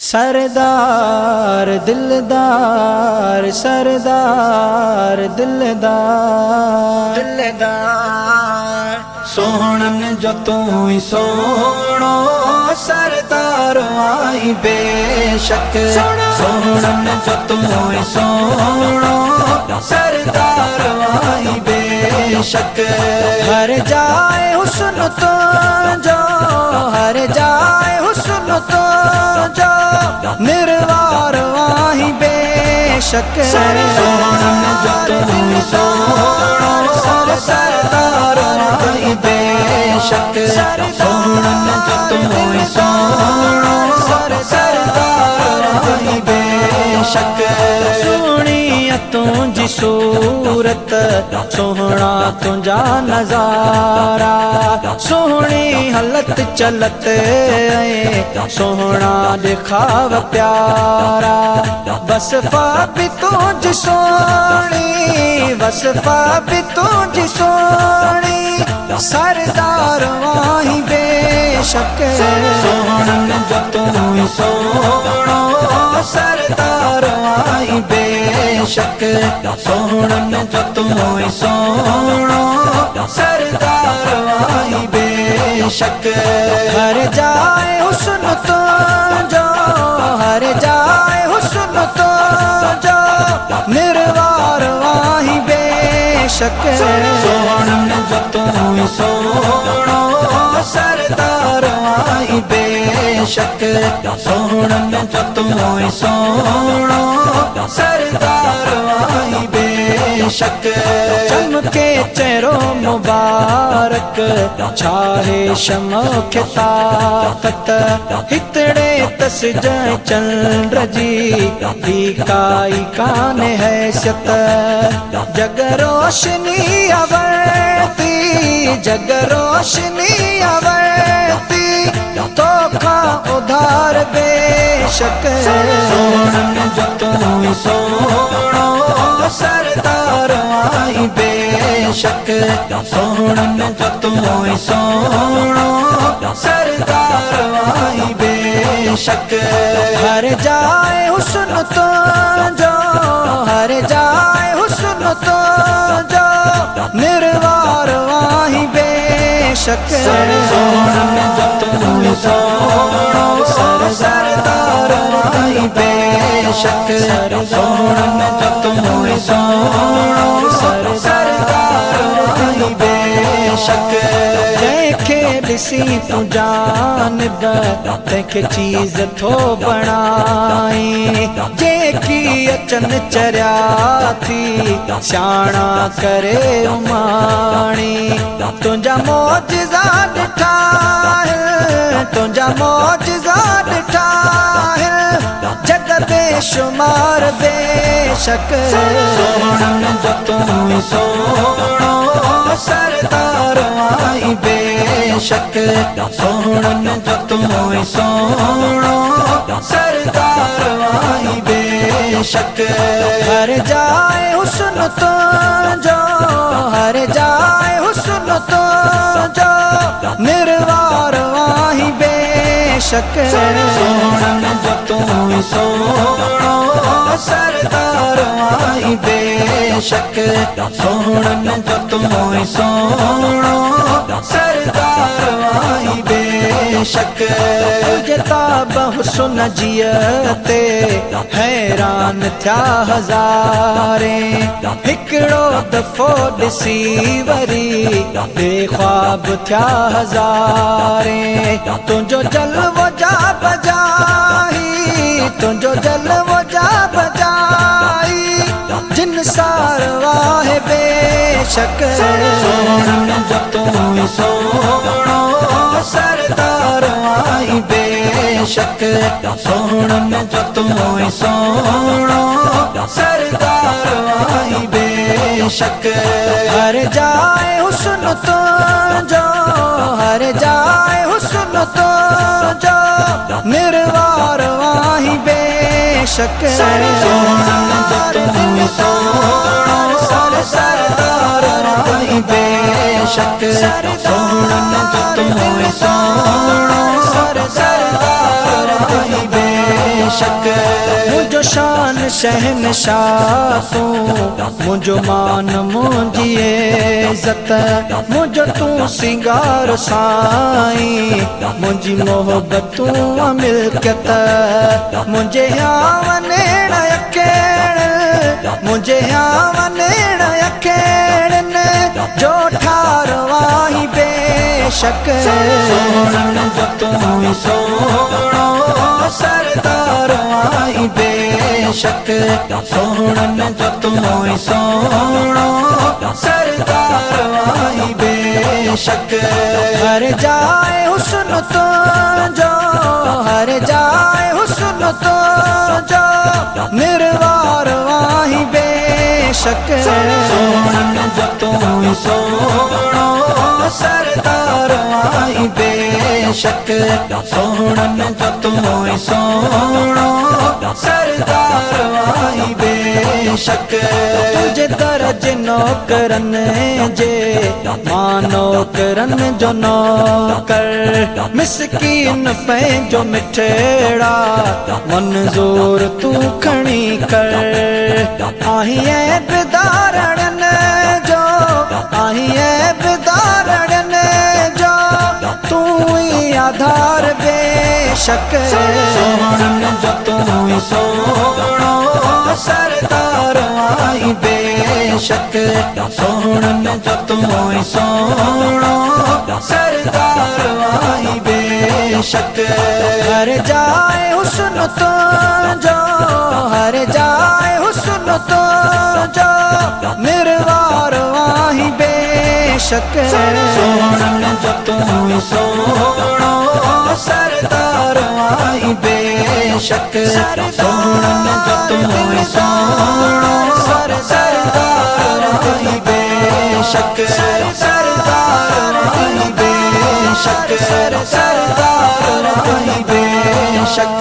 सरदार दिलदार सरदार दिलदार दिलदार सोहणन जो तू ही सोहणो सरदार आई बेशक सोहणन जो तू ही सोहणो सरदार आई बेशक हर जाए हुस्न तो जो हर जाए हुस्न तो जो निर्वार वाही बेशक सोहणन जो तू ही सोहणो सरदार आई बेशक सोहणन जो तू ही सोहणो सरदार आई बेशक सोहणी तुझी सूरत सोहणा तुझा नजारा सोहणी हलत चलत सोहणा दिखाव प्यारा वसफा भी तुझी सोहणी वसफा भी तुझी सोहणी सरदार वाही बेशक सोहणन जो तू ही सोहणो सरदार वाही बेशक सोहणन जो तू ही सोहणो सरदार वाही बेशक हर जाए हुस्न तो जो हर जाए हुस्न तो जो निर्वार वाही बेशक सोहणन जो तू ही सोहणो सरदार वाही बेशक सोहणन जो तू ही सोहणो सरदार वाही बेशक चमके चेहरो मुबारक छाहे शमो के ताकत हितड़े तस जाए चंद्र जी काई कान हैसियत जग रोशनी अवरती जग रोशनी अवरती तो खा उधार बेशक सोहणन जो तू ही सोहणो सरदार वाही बेशक सोहणन जो तू ही सोहणो सरदार वाही बेशक हर जाए हुस्न तो जो हर जाए हुस्न तो जो निर्वार वाही बेशक सोहणन जो तू ही सोहणो सरदार वाही बेशक सोहणन जो तू ही सोहणो सरदार वाही बेशक जंहिंखे ॾिसी तूं जानिब तंहिंखे चीज़ थो बणाई जेकी अचनि चरिया थी सियाणा करे उमाणी तुंहिंजा मौजिज़ा ॾिठा तुंहिंजा मौजिज़ा ॾिठा जग बेशुमार बेशक सोहणन जो तू ही सोहणो सरदार वाही बेशक सोहणन जो तू ही सोहणो सरदार वाही बेशक हर जाए हुस्न तो जो हर जाए हुस्न तो जो निर्वार वाही बेशक सोहणन जो तू ही सोहणो सरदार वाही बेशक सोहणन जो तू ही सोहणो सरदार वाही बेशक जताब हुस्न जियते हैरान थिया हज़ारे हिकिड़ो दफ़ो ॾिसी वरी बेख्वाब थिया हज़ारे तुंहिंजो जलवो जा बजाई तुंहिंजो जलवो जा बजाई जिन सार वाहे बेशक सोहणन जो तू ही सोहणो सरदार वाही बेशक सोहणन जो तू ही सोहणो सरदार वाही बेशक हर जाए हुस्न तो जो हर जाए हुस्न तो जो निर्वार वाही बेशक सोहणन जो तू ही सोहणो सरदार वाही बेशक सोहणन जो तू ही सोहणो सरदार वाही बेशक बेशक मुझो शान शहनशाह तू मुझो मान मुझी इज्जत मुझो तू सिंगार साईं मुझी मोहब्बत तू मिल्कियत मुझे वनेण अकेड़ मुझे वनेण अकेड़न जो ठारवाही बेशक सोहणन जो तू सोहणो सरदार आई बेशक सोहणन जो तू सोहणो सरदार आई बेशक हर जाए हुस्न तो जो हर जाए हुस्न तो जो निर्वार आई बेशक सोहणन जो तू सोहणो सरदार आई बेशक सोहणन जो तू सोहणो सरदार आई बेशक तुझे दरज नौकरन जे मां नौकरन जो नौकर मिसकीन पंहिंजो मिठड़ा मंज़ूर तू खणी कर आहीं ऐबदारन जो आहीं ऐबदारन जो तू ही आधार बेशक सोहणन जो तू सोहणो सरदार आई बेशक सोहणन जो तू सोहणो सरदार आई बेशक हर जाए हुस्न तो जो हर जाए हुस्न तो जो निर्वार आई बेशक सोहणन जो तू सोहणो सरदार आई बेशक सोहणन जो तू सोहणो सरदार आई बेशक सरदार आई बेशक सरदार आई बेशक